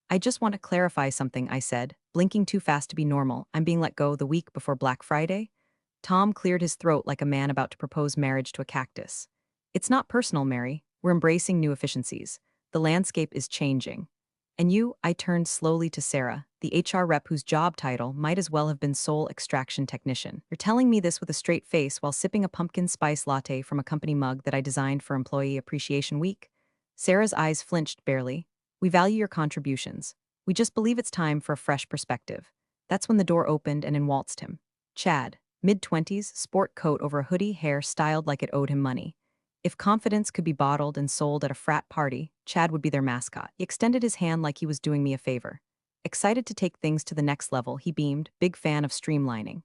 I just want to clarify something, I said, blinking too fast to be normal. I'm being let go the week before Black Friday. Tom cleared his throat like a man about to propose marriage to a cactus. It's not personal, Mary. We're embracing new efficiencies. The landscape is changing. And you, I turned slowly to Sarah, the HR rep whose job title might as well have been sole extraction technician. You're telling me this with a straight face while sipping a pumpkin spice latte from a company mug that I designed for Employee Appreciation Week? Sarah's eyes flinched barely. We value your contributions. We just believe it's time for a fresh perspective. That's when the door opened and in waltzed him. Chad, mid-20s, sport coat over a hoodie, hair styled like it owed him money. If confidence could be bottled and sold at a frat party, Chad would be their mascot. He extended his hand like he was doing me a favor. Excited to take things to the next level, he beamed, big fan of streamlining.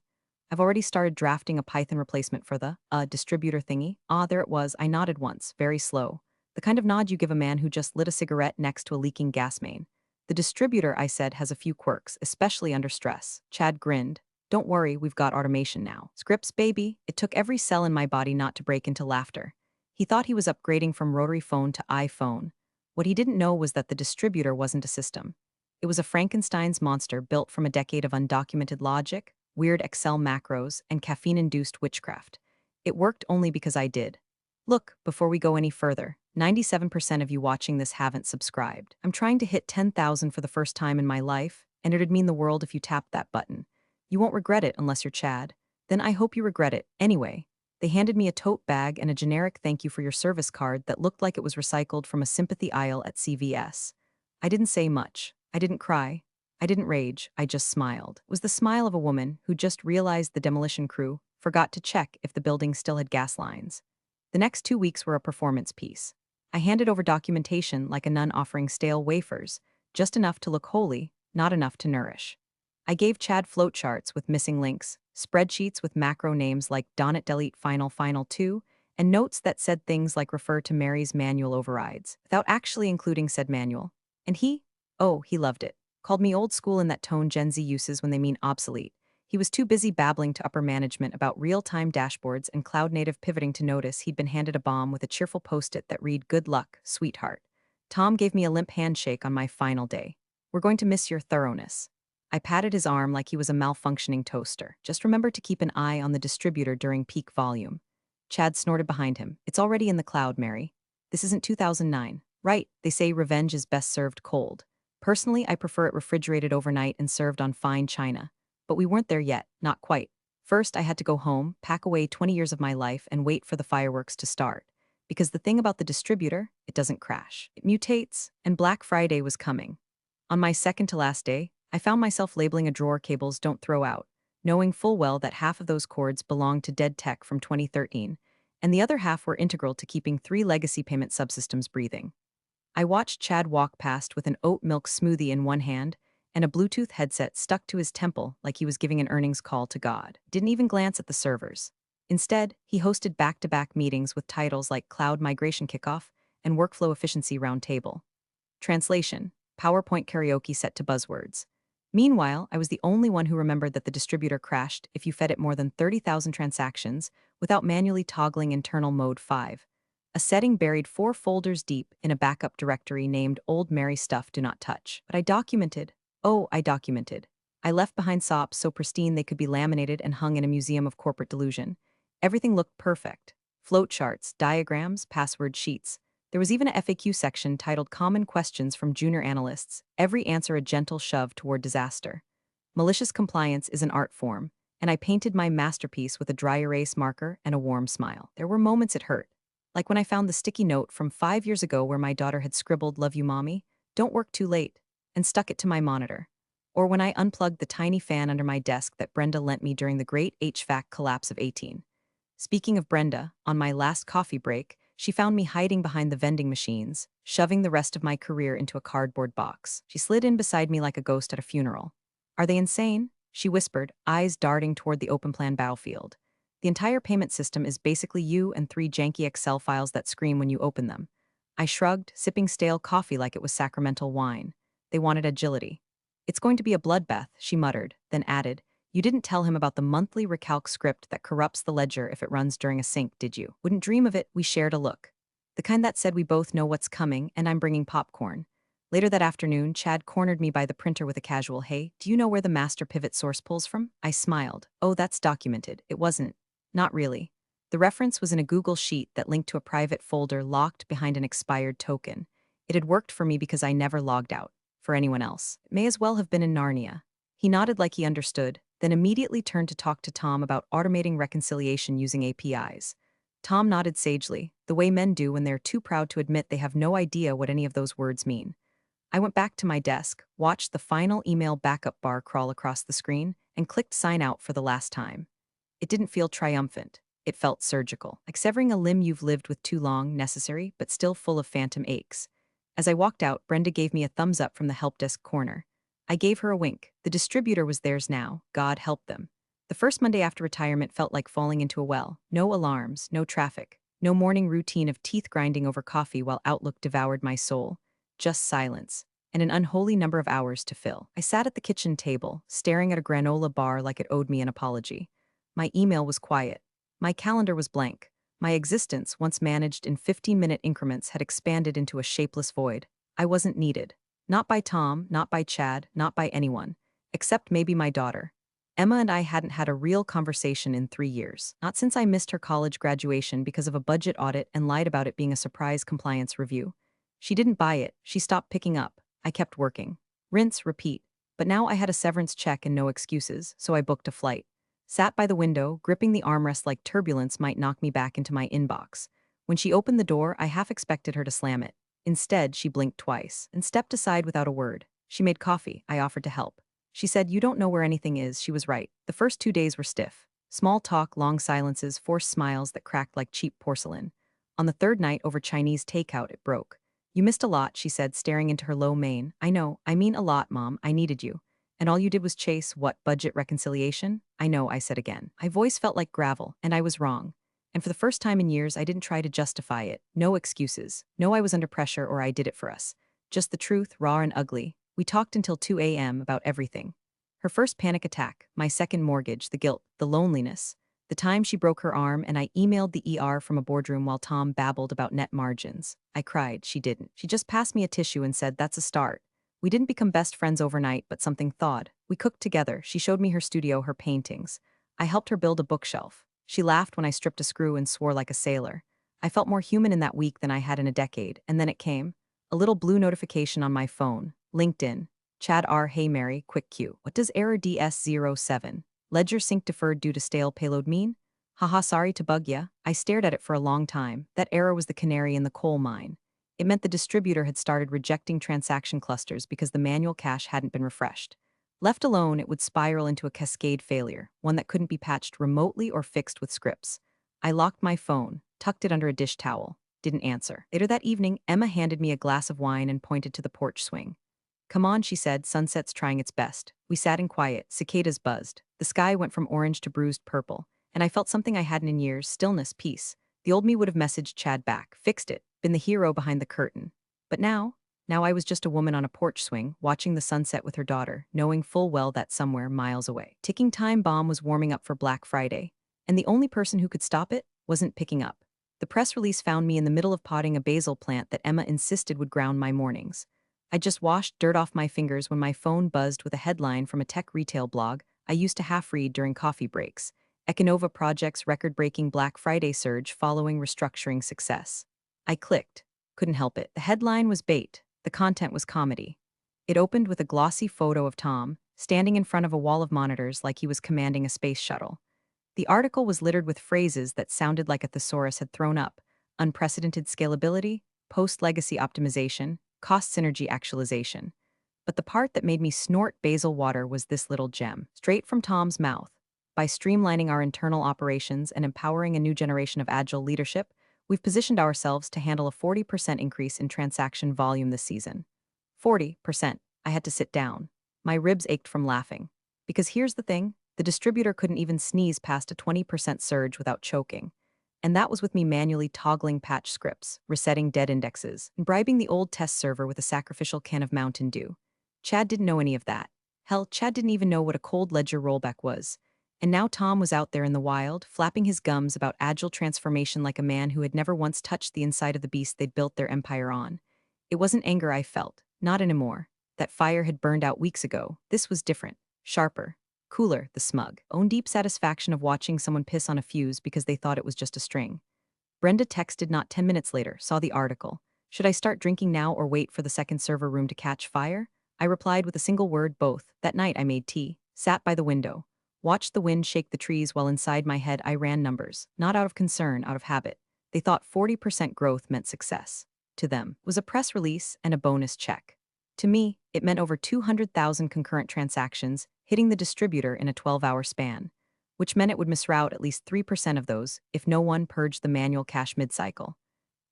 I've already started drafting a Python replacement for the, distributor thingy. Ah, there it was. I nodded once, very slow. The kind of nod you give a man who just lit a cigarette next to a leaking gas main. The distributor, I said, has a few quirks, especially under stress. Chad grinned. Don't worry, we've got automation now. Scripts, baby. It took every cell in my body not to break into laughter. He thought he was upgrading from rotary phone to iPhone. What he didn't know was that the distributor wasn't a system. It was a Frankenstein's monster built from a decade of undocumented logic, weird Excel macros, and caffeine-induced witchcraft. It worked only because I did. Look, before we go any further, 97% of you watching this haven't subscribed. I'm trying to hit 10,000 for the first time in my life, and it'd mean the world if you tapped that button. You won't regret it unless you're Chad. Then I hope you regret it. Anyway, they handed me a tote bag and a generic thank you for your service card that looked like it was recycled from a sympathy aisle at CVS. I didn't say much. I didn't cry. I didn't rage. I just smiled. It was the smile of a woman who just realized the demolition crew forgot to check if the building still had gas lines. The next 2 weeks were a performance piece. I handed over documentation like a nun offering stale wafers, just enough to look holy, not enough to nourish. I gave Chad flowcharts with missing links, spreadsheets with macro names like Donut Delete Final 2, and notes that said things like refer to Mary's manual overrides, without actually including said manual. And he loved it. Called me old school in that tone Gen Z uses when they mean obsolete. He was too busy babbling to upper management about real-time dashboards and cloud-native pivoting to notice he'd been handed a bomb with a cheerful post-it that read, "Good luck, sweetheart." Tom gave me a limp handshake on my final day. "We're going to miss your thoroughness." I patted his arm like he was a malfunctioning toaster. "Just remember to keep an eye on the distributor during peak volume." Chad snorted behind him. "It's already in the cloud, Mary. This isn't 2009. Right, they say revenge is best served cold. Personally, I prefer it refrigerated overnight and served on fine china. But we weren't there yet, not quite. First, I had to go home, pack away 20 years of my life, and wait for the fireworks to start. Because the thing about the distributor, it doesn't crash. It mutates, and Black Friday was coming. On my second to last day, I found myself labeling a drawer cables don't throw out, knowing full well that half of those cords belonged to dead tech from 2013, and the other half were integral to keeping 3 legacy payment subsystems breathing. I watched Chad walk past with an oat milk smoothie in one hand and a Bluetooth headset stuck to his temple like he was giving an earnings call to God. Didn't even glance at the servers. Instead, he hosted back-to-back meetings with titles like Cloud Migration Kickoff and Workflow Efficiency Roundtable. Translation: PowerPoint karaoke set to buzzwords. Meanwhile, I was the only one who remembered that the distributor crashed if you fed it more than 30,000 transactions without manually toggling internal mode 5. A setting buried 4 folders deep in a backup directory named Old Mary Stuff Do Not Touch. But I documented. Oh, I documented. I left behind SOPs so pristine they could be laminated and hung in a museum of corporate delusion. Everything looked perfect. Flowcharts, diagrams, password sheets. There was even a FAQ section titled Common Questions from Junior Analysts, every answer a gentle shove toward disaster. Malicious compliance is an art form, and I painted my masterpiece with a dry erase marker and a warm smile. There were moments it hurt. Like when I found the sticky note from 5 years ago where my daughter had scribbled, "Love you, Mommy, don't work too late," and stuck it to my monitor. Or when I unplugged the tiny fan under my desk that Brenda lent me during the great HVAC collapse of 18. Speaking of Brenda, on my last coffee break, she found me hiding behind the vending machines, shoving the rest of my career into a cardboard box. She slid in beside me like a ghost at a funeral. "Are they insane?" she whispered, eyes darting toward the open plan battlefield. "The entire payment system is basically you and 3 janky Excel files that scream when you open them." I shrugged, sipping stale coffee like it was sacramental wine. They wanted agility. "It's going to be a bloodbath," she muttered, then added, "You didn't tell him about the monthly recalc script that corrupts the ledger if it runs during a sync, did you?" "Wouldn't dream of it." We shared a look. The kind that said we both know what's coming and I'm bringing popcorn. Later that afternoon, Chad cornered me by the printer with a casual, "Hey, do you know where the master pivot source pulls from?" I smiled. "Oh, that's documented." It wasn't. Not really. The reference was in a Google sheet that linked to a private folder locked behind an expired token. It had worked for me because I never logged out. For anyone else, it may as well have been in Narnia. He nodded like he understood, then immediately turned to talk to Tom about automating reconciliation using APIs. Tom nodded sagely, the way men do when they're too proud to admit they have no idea what any of those words mean. I went back to my desk, watched the final email backup bar crawl across the screen, and clicked sign out for the last time. It didn't feel triumphant. It felt surgical, like severing a limb you've lived with too long, necessary, but still full of phantom aches. As I walked out, Brenda gave me a thumbs up from the help desk corner. I gave her a wink. The distributor was theirs now. God help them. The first Monday after retirement felt like falling into a well. No alarms, no traffic, no morning routine of teeth grinding over coffee while Outlook devoured my soul. Just silence, and an unholy number of hours to fill. I sat at the kitchen table, staring at a granola bar like it owed me an apology. My email was quiet. My calendar was blank. My existence, once managed in 15-minute increments, had expanded into a shapeless void. I wasn't needed. Not by Tom, not by Chad, not by anyone. Except maybe my daughter. Emma and I hadn't had a real conversation in 3 years. Not since I missed her college graduation because of a budget audit and lied about it being a surprise compliance review. She didn't buy it. She stopped picking up. I kept working. Rinse, repeat. But now I had a severance check and no excuses, so I booked a flight. Sat by the window, gripping the armrest like turbulence might knock me back into my inbox. When she opened the door, I half expected her to slam it. Instead, she blinked twice and stepped aside without a word. She made coffee. I offered to help. She said, "You don't know where anything is." She was right. The first 2 days were stiff. Small talk, long silences, forced smiles that cracked like cheap porcelain. On the third night, over Chinese takeout, it broke. "You missed a lot," she said, staring into her low mane. "I know. I mean a lot, Mom. I needed you. And all you did was chase, what, budget reconciliation?" "I know," I said again. My voice felt like gravel, and I was wrong. And for the first time in years, I didn't try to justify it. No excuses. No, I was under pressure or I did it for us. Just the truth, raw and ugly. We talked until 2 a.m. about everything. Her first panic attack, my second mortgage, the guilt, the loneliness. The time she broke her arm and I emailed the ER from a boardroom while Tom babbled about net margins. I cried. She didn't. She just passed me a tissue and said, "That's a start." We didn't become best friends overnight, but something thawed. We cooked together. She showed me her studio, her paintings. I helped her build a bookshelf. She laughed when I stripped a screw and swore like a sailor. I felt more human in that week than I had in a decade, and then it came. A little blue notification on my phone. LinkedIn. Chad R. Hey Mary, quick Q. What does error DS07? Ledger sync deferred due to stale payload mean? Haha, sorry to bug ya. I stared at it for a long time. That error was the canary in the coal mine. It meant the distributor had started rejecting transaction clusters because the manual cache hadn't been refreshed. Left alone, it would spiral into a cascade failure, one that couldn't be patched remotely or fixed with scripts. I locked my phone, tucked it under a dish towel, didn't answer. Later that evening, Emma handed me a glass of wine and pointed to the porch swing. "Come on," she said, "sunset's trying its best." We sat in quiet, cicadas buzzed. The sky went from orange to bruised purple, and I felt something I hadn't in years, stillness, peace. The old me would have messaged Chad back, fixed it, been the hero behind the curtain. But now I was just a woman on a porch swing, watching the sunset with her daughter, knowing full well that somewhere miles away. Ticking time bomb was warming up for Black Friday, and the only person who could stop it wasn't picking up. The press release found me in the middle of potting a basil plant that Emma insisted would ground my mornings. I just washed dirt off my fingers when my phone buzzed with a headline from a tech retail blog I used to half-read during coffee breaks. Econova Project's record-breaking Black Friday surge following restructuring success. I clicked. Couldn't help it. The headline was bait. The content was comedy. It opened with a glossy photo of Tom, standing in front of a wall of monitors like he was commanding a space shuttle. The article was littered with phrases that sounded like a thesaurus had thrown up: unprecedented scalability, post-legacy optimization, cost synergy actualization. But the part that made me snort basil water was this little gem, straight from Tom's mouth. By streamlining our internal operations and empowering a new generation of agile leadership, we've positioned ourselves to handle a 40% increase in transaction volume this season. 40%. I had to sit down. My ribs ached from laughing. Because here's the thing, the distributor couldn't even sneeze past a 20% surge without choking. And that was with me manually toggling patch scripts, resetting dead indexes, and bribing the old test server with a sacrificial can of Mountain Dew. Chad didn't know any of that. Hell, Chad didn't even know what a cold ledger rollback was. And now Tom was out there in the wild, flapping his gums about agile transformation like a man who had never once touched the inside of the beast they'd built their empire on. It wasn't anger I felt. Not anymore. That fire had burned out weeks ago. This was different. Sharper. Cooler, the smug. Own deep satisfaction of watching someone piss on a fuse because they thought it was just a string. Brenda texted not 10 minutes later, saw the article. Should I start drinking now or wait for the second server room to catch fire? I replied with a single word, both. That night I made tea, sat by the window, watched the wind shake the trees while inside my head I ran numbers, not out of concern, out of habit. They thought 40% growth meant success. To them, it was a press release and a bonus check. To me, it meant over 200,000 concurrent transactions hitting the distributor in a 12-hour span, which meant it would misroute at least 3% of those if no one purged the manual cache mid-cycle.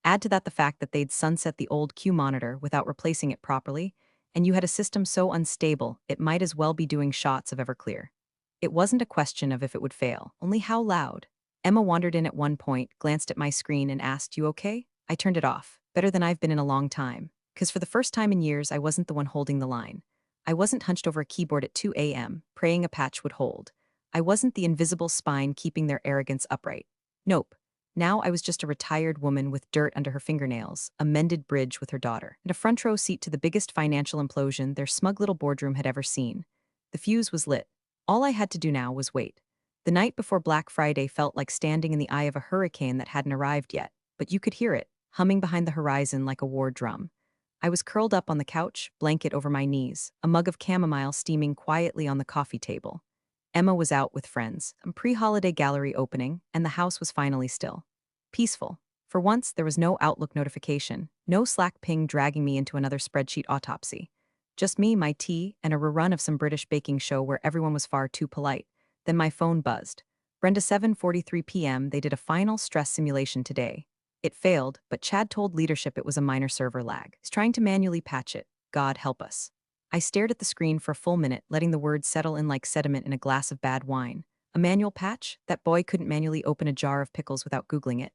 Add to that the fact that they'd sunset the old Q monitor without replacing it properly, and you had a system so unstable it might as well be doing shots of Everclear. It wasn't a question of if it would fail, only how loud. Emma wandered in at one point, glanced at my screen, and asked, "You okay?" I turned it off, better than I've been in a long time, because for the first time in years I wasn't the one holding the line. I wasn't hunched over a keyboard at 2 a.m., praying a patch would hold. I wasn't the invisible spine keeping their arrogance upright. Nope. Now I was just a retired woman with dirt under her fingernails, a mended bridge with her daughter, and a front row seat to the biggest financial implosion their smug little boardroom had ever seen. The fuse was lit. All I had to do now was wait. The night before Black Friday felt like standing in the eye of a hurricane that hadn't arrived yet, but you could hear it, humming behind the horizon like a war drum. I was curled up on the couch, blanket over my knees, a mug of chamomile steaming quietly on the coffee table. Emma was out with friends, a pre-holiday gallery opening, and the house was finally still. Peaceful. For once, there was no Outlook notification, no Slack ping dragging me into another spreadsheet autopsy. Just me, my tea, and a rerun of some British baking show where everyone was far too polite. Then my phone buzzed. Brenda, 7:43 p.m., they did a final stress simulation today. It failed, but Chad told leadership it was a minor server lag. He's trying to manually patch it. God help us. I stared at the screen for a full minute, letting the words settle in like sediment in a glass of bad wine. A manual patch? That boy couldn't manually open a jar of pickles without Googling it.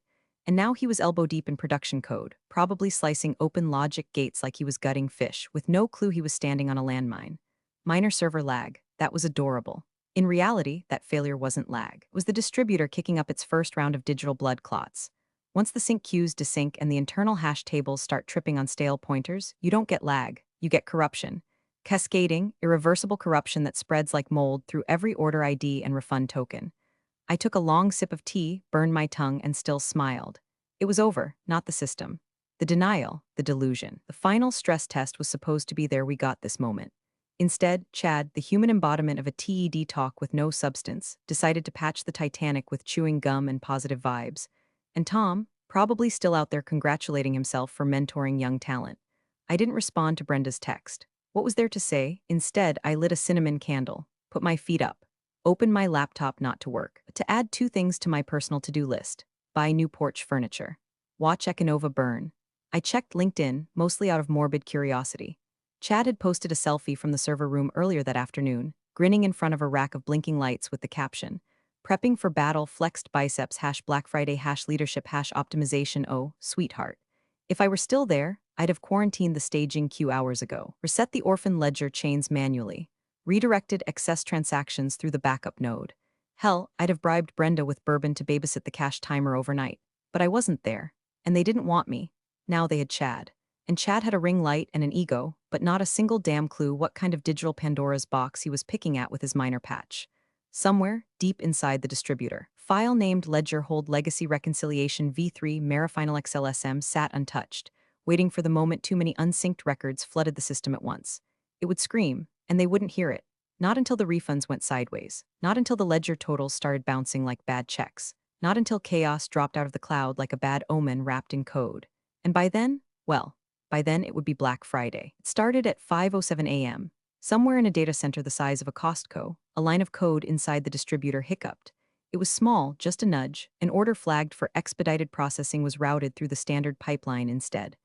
And now he was elbow deep in production code, probably slicing open logic gates like he was gutting fish, with no clue he was standing on a landmine. Minor server lag. That was adorable. In reality, that failure wasn't lag. It was the distributor kicking up its first round of digital blood clots. Once the sync queues desync and the internal hash tables start tripping on stale pointers, you don't get lag, you get corruption. Cascading, irreversible corruption that spreads like mold through every order ID and refund token. I took a long sip of tea, burned my tongue, and still smiled. It was over, not the system. The denial, the delusion. The final stress test was supposed to be there. We got this moment. Instead, Chad, the human embodiment of a TED talk with no substance, decided to patch the Titanic with chewing gum and positive vibes. And Tom, probably still out there congratulating himself for mentoring young talent. I didn't respond to Brenda's text. What was there to say? Instead, I lit a cinnamon candle, put my feet up, opened my laptop not to work, but to add 2 things to my personal to-do list. Buy new porch furniture. Watch Econova burn. I checked LinkedIn, mostly out of morbid curiosity. Chad had posted a selfie from the server room earlier that afternoon, grinning in front of a rack of blinking lights with the caption, "Prepping for battle, flexed biceps, #Black Friday, #leadership, #optimization, oh, sweetheart." If I were still there, I'd have quarantined the staging queue hours ago, reset the orphan ledger chains manually, redirected excess transactions through the backup node. Hell, I'd have bribed Brenda with bourbon to babysit the cash timer overnight. But I wasn't there, and they didn't want me. Now they had Chad. And Chad had a ring light and an ego, but not a single damn clue what kind of digital Pandora's box he was picking at with his minor patch. Somewhere, deep inside the distributor, file named Ledger Hold Legacy Reconciliation V3 Marafinal XLSM sat untouched, waiting for the moment too many unsynced records flooded the system at once. It would scream, and they wouldn't hear it. Not until the refunds went sideways. Not until the ledger totals started bouncing like bad checks. Not until chaos dropped out of the cloud like a bad omen wrapped in code. And by then, well, by then it would be Black Friday. It started at 5:07 a.m. Somewhere in a data center the size of a Costco, a line of code inside the distributor hiccuped. It was small, just a nudge. An order flagged for expedited processing was routed through the standard pipeline instead.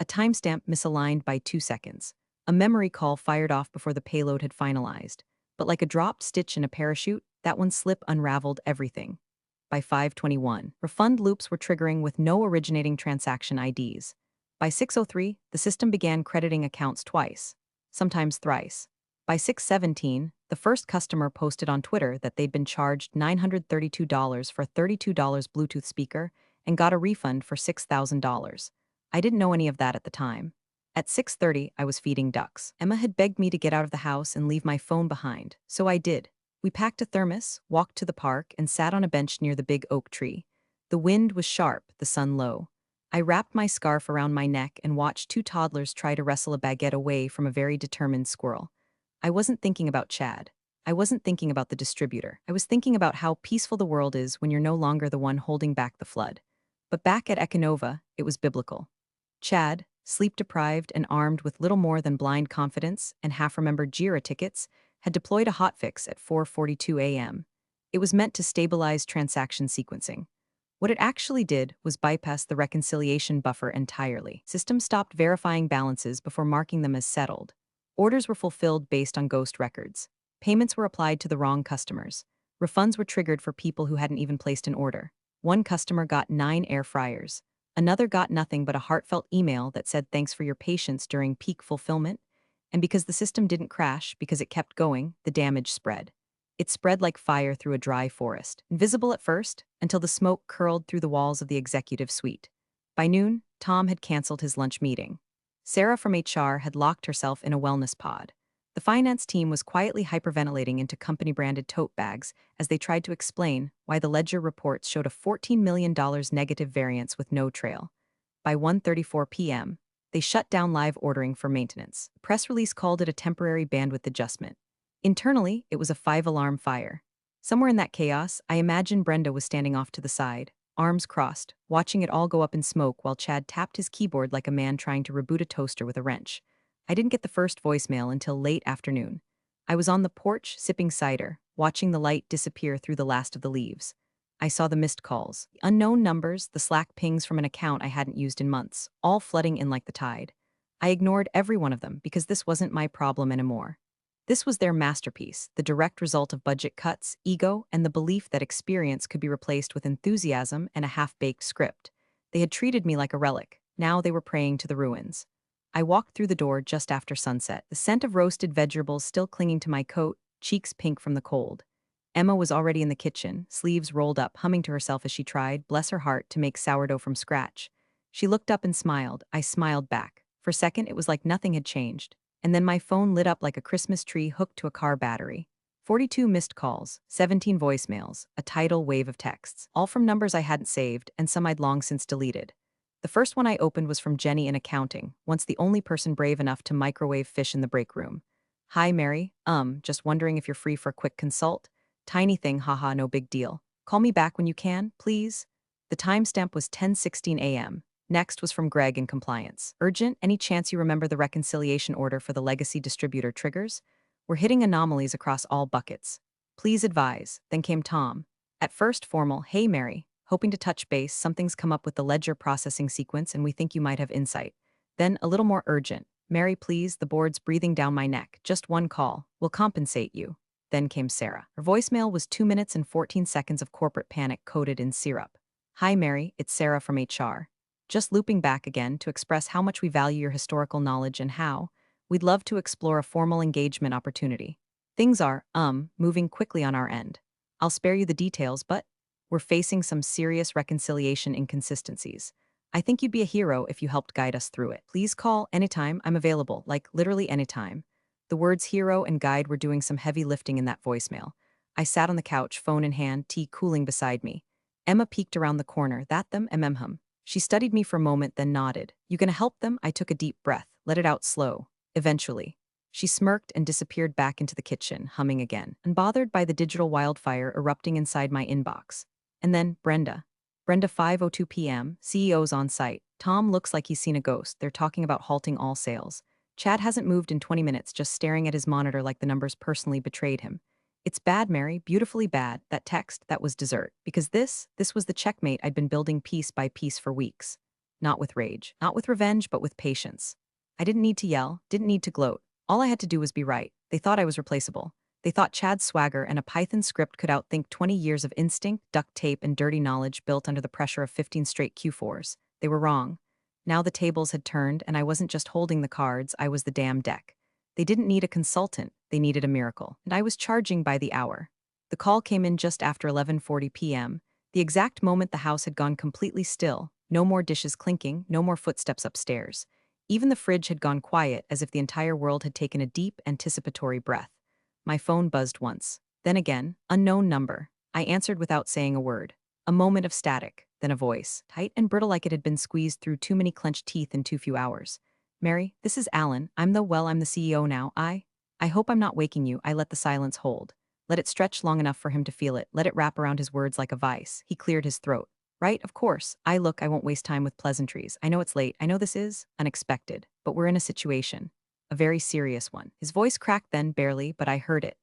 A timestamp misaligned by 2 seconds. A memory call fired off before the payload had finalized. But like a dropped stitch in a parachute, that one slip unraveled everything. By 5:21, refund loops were triggering with no originating transaction IDs. By 6:03, the system began crediting accounts twice, sometimes thrice. By 6:17, the first customer posted on Twitter that they'd been charged $932 for a $32 Bluetooth speaker and got a refund for $6,000. I didn't know any of that at the time. At 6:30, I was feeding ducks. Emma had begged me to get out of the house and leave my phone behind, so I did. We packed a thermos, walked to the park, and sat on a bench near the big oak tree. The wind was sharp, the sun low. I wrapped my scarf around my neck and watched two toddlers try to wrestle a baguette away from a very determined squirrel. I wasn't thinking about Chad. I wasn't thinking about the distributor. I was thinking about how peaceful the world is when you're no longer the one holding back the flood. But back at Econova, it was biblical. Chad, sleep-deprived and armed with little more than blind confidence and half-remembered JIRA tickets, had deployed a hotfix at 4:42 a.m. It was meant to stabilize transaction sequencing. What it actually did was bypass the reconciliation buffer entirely. System stopped verifying balances before marking them as settled. Orders were fulfilled based on ghost records. Payments were applied to the wrong customers. Refunds were triggered for people who hadn't even placed an order. One customer got 9 air fryers. Another got nothing but a heartfelt email that said thanks for your patience during peak fulfillment. And because the system didn't crash, because it kept going, the damage spread. It spread like fire through a dry forest, invisible at first, until the smoke curled through the walls of the executive suite. By noon, Tom had canceled his lunch meeting. Sarah from HR had locked herself in a wellness pod. The finance team was quietly hyperventilating into company-branded tote bags as they tried to explain why the ledger reports showed a $14 million negative variance with no trail. By 1:34 p.m., they shut down live ordering for maintenance. The press release called it a temporary bandwidth adjustment. Internally, it was a 5-alarm fire. Somewhere in that chaos, I imagine Brenda was standing off to the side, arms crossed, watching it all go up in smoke while Chad tapped his keyboard like a man trying to reboot a toaster with a wrench. I didn't get the first voicemail until late afternoon. I was on the porch, sipping cider, watching the light disappear through the last of the leaves. I saw the missed calls, the unknown numbers, the Slack pings from an account I hadn't used in months, all flooding in like the tide. I ignored every one of them because this wasn't my problem anymore. This was their masterpiece, the direct result of budget cuts, ego, and the belief that experience could be replaced with enthusiasm and a half-baked script. They had treated me like a relic. Now they were praying to the ruins. I walked through the door just after sunset, the scent of roasted vegetables still clinging to my coat, cheeks pink from the cold. Emma was already in the kitchen, sleeves rolled up, humming to herself as she tried, bless her heart, to make sourdough from scratch. She looked up and smiled. I smiled back. For a second, it was like nothing had changed. And then my phone lit up like a Christmas tree hooked to a car battery. 42 missed calls, 17 voicemails, a tidal wave of texts, all from numbers I hadn't saved and some I'd long since deleted. The first one I opened was from Jenny in accounting, once the only person brave enough to microwave fish in the break room. Hi, Mary. Just wondering if you're free for a quick consult? Tiny thing, haha, no big deal. Call me back when you can, please. The timestamp was 10:16 a.m. Next was from Greg in compliance. Urgent, any chance you remember the reconciliation order for the legacy distributor triggers? We're hitting anomalies across all buckets. Please advise. Then came Tom. At first formal, hey Mary, hoping to touch base, something's come up with the ledger processing sequence and we think you might have insight. Then a little more urgent. Mary, please, the board's breathing down my neck. Just one call. We'll compensate you. Then came Sarah. Her voicemail was 2 minutes and 14 seconds of corporate panic coated in syrup. Hi Mary, it's Sarah from HR. Just looping back again to express how much we value your historical knowledge and how we'd love to explore a formal engagement opportunity. Things are, moving quickly on our end. I'll spare you the details, but we're facing some serious reconciliation inconsistencies. I think you'd be a hero if you helped guide us through it. Please call anytime, I'm available, like literally anytime. The words hero and guide were doing some heavy lifting in that voicemail. I sat on the couch, phone in hand, tea cooling beside me. Emma peeked around the corner, that them, hum. She studied me for a moment, then nodded. You gonna help them? I took a deep breath, let it out slow. Eventually. She smirked and disappeared back into the kitchen, humming again, unbothered by the digital wildfire erupting inside my inbox. And then, Brenda. Brenda 5:02 p.m., CEO's on site. Tom looks like he's seen a ghost. They're talking about halting all sales. Chad hasn't moved in 20 minutes, just staring at his monitor like the numbers personally betrayed him. It's bad, Mary, beautifully bad. That text, that was dessert. Because this was the checkmate I'd been building piece by piece for weeks. Not with rage, not with revenge, but with patience. I didn't need to yell, didn't need to gloat. All I had to do was be right. They thought I was replaceable. They thought Chad's swagger and a Python script could outthink 20 years of instinct, duct tape, and dirty knowledge built under the pressure of 15 straight Q4s. They were wrong. Now the tables had turned, and I wasn't just holding the cards, I was the damn deck. They didn't need a consultant, they needed a miracle, and I was charging by the hour. The call came in just after 11:40 p.m., the exact moment the house had gone completely still, no more dishes clinking, no more footsteps upstairs. Even the fridge had gone quiet, as if the entire world had taken a deep, anticipatory breath. My phone buzzed once. Then again, unknown number. I answered without saying a word. A moment of static, then a voice, tight and brittle like it had been squeezed through too many clenched teeth in too few hours. Mary, this is Alan. I'm the CEO now. I hope I'm not waking you. I let the silence hold. Let it stretch long enough for him to feel it. Let it wrap around his words like a vice. He cleared his throat. Right, of course. I won't waste time with pleasantries. I know it's late. I know this is unexpected. But we're in a situation. A very serious one. His voice cracked then, barely, but I heard it.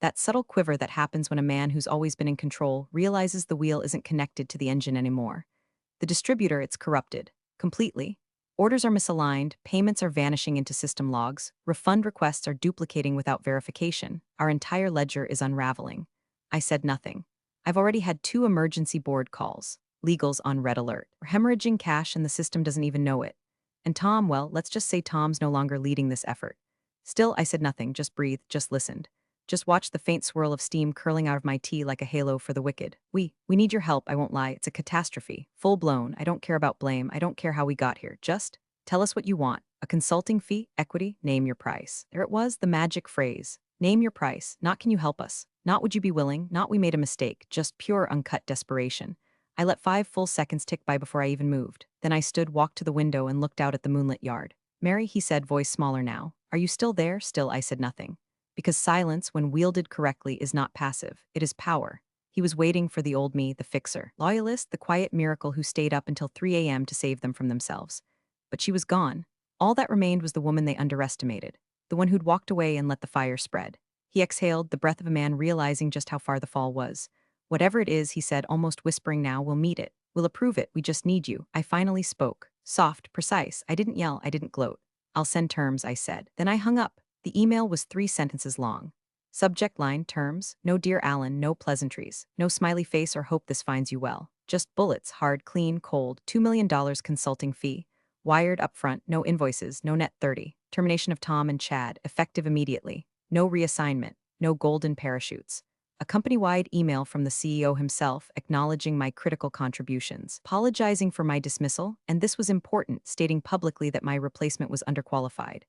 That subtle quiver that happens when a man who's always been in control realizes the wheel isn't connected to the engine anymore. The distributor, it's corrupted. Completely. Orders are misaligned, payments are vanishing into system logs, refund requests are duplicating without verification, our entire ledger is unraveling. I said nothing. I've already had 2 emergency board calls. Legal's on red alert. We're hemorrhaging cash and the system doesn't even know it. And Tom, well, let's just say Tom's no longer leading this effort. Still, I said nothing, just breathed, just listened. Just watched the faint swirl of steam curling out of my tea like a halo for the wicked. We need your help, I won't lie. It's a catastrophe. Full blown. I don't care about blame. I don't care how we got here. Just tell us what you want. A consulting fee, equity, name your price. There it was, the magic phrase. Name your price. Not can you help us. Not would you be willing. Not we made a mistake. Just pure uncut desperation. I let 5 full seconds tick by before I even moved. Then I stood, walked to the window, and looked out at the moonlit yard. Mary, he said, voice smaller now. Are you still there? Still, I said nothing. Because silence, when wielded correctly, is not passive. It is power. He was waiting for the old me, the fixer. Loyalist, the quiet miracle who stayed up until 3 a.m. to save them from themselves. But she was gone. All that remained was the woman they underestimated. The one who'd walked away and let the fire spread. He exhaled, the breath of a man realizing just how far the fall was. Whatever it is, he said, almost whispering now, we'll meet it. We'll approve it. We just need you. I finally spoke. Soft, precise. I didn't yell. I didn't gloat. I'll send terms, I said. Then I hung up. The email was 3 sentences long. Subject line, terms, no dear Alan, no pleasantries, no smiley face or hope this finds you well. Just bullets, hard, clean, cold, $2 million consulting fee. Wired upfront, no invoices, no net 30. Termination of Tom and Chad, effective immediately. No reassignment, no golden parachutes. A company-wide email from the CEO himself acknowledging my critical contributions, apologizing for my dismissal, and this was important, stating publicly that my replacement was underqualified.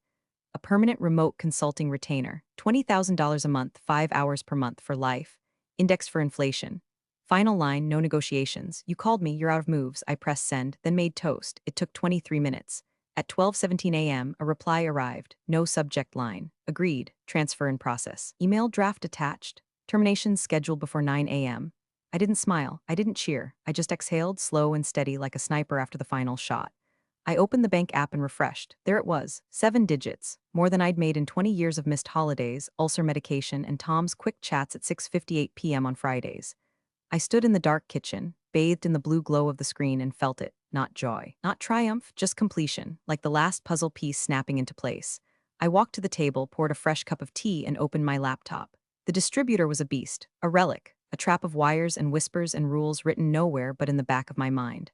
A permanent remote consulting retainer, $20,000 a month, 5 hours per month for life, indexed for inflation. Final line, no negotiations. You called me, you're out of moves. I pressed send, then made toast. It took 23 minutes. At 12:17 a.m., a reply arrived. No subject line. Agreed. Transfer in process. Email draft attached. Termination scheduled before 9 a.m. I didn't smile. I didn't cheer. I just exhaled, slow and steady like a sniper after the final shot. I opened the bank app and refreshed. There it was, 7 digits, more than I'd made in 20 years of missed holidays, ulcer medication, and Tom's quick chats at 6:58 p.m. on Fridays. I stood in the dark kitchen, bathed in the blue glow of the screen, and felt it. Not joy, not triumph, just completion, like the last puzzle piece snapping into place. I walked to the table, poured a fresh cup of tea, and opened my laptop. The distributor was a beast, a relic, a trap of wires and whispers and rules written nowhere but in the back of my mind.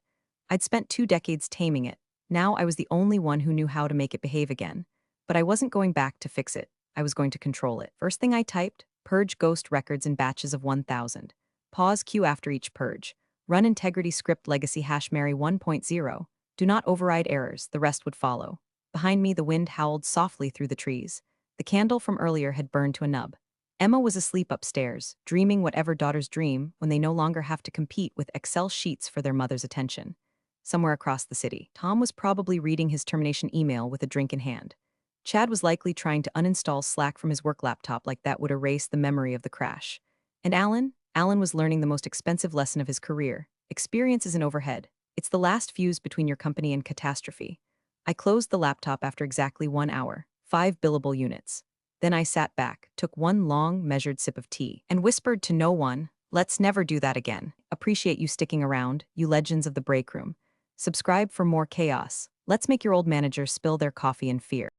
I'd spent 2 decades taming it. Now I was the only one who knew how to make it behave again. But I wasn't going back to fix it. I was going to control it. First thing I typed, purge ghost records in batches of 1,000. Pause queue after each purge. Run integrity script legacy #Mary 1.0. Do not override errors, the rest would follow. Behind me, the wind howled softly through the trees. The candle from earlier had burned to a nub. Emma was asleep upstairs, dreaming whatever daughters dream when they no longer have to compete with Excel sheets for their mother's attention. Somewhere across the city, Tom was probably reading his termination email with a drink in hand. Chad was likely trying to uninstall Slack from his work laptop like that would erase the memory of the crash. And Alan was learning the most expensive lesson of his career. Experience isn't overhead. It's the last fuse between your company and catastrophe. I closed the laptop after exactly 1 hour, 5 billable units. Then I sat back, took one long, measured sip of tea, and whispered to no one, let's never do that again. Appreciate you sticking around, you legends of the break room. Subscribe for more chaos. Let's make your old managers spill their coffee in fear.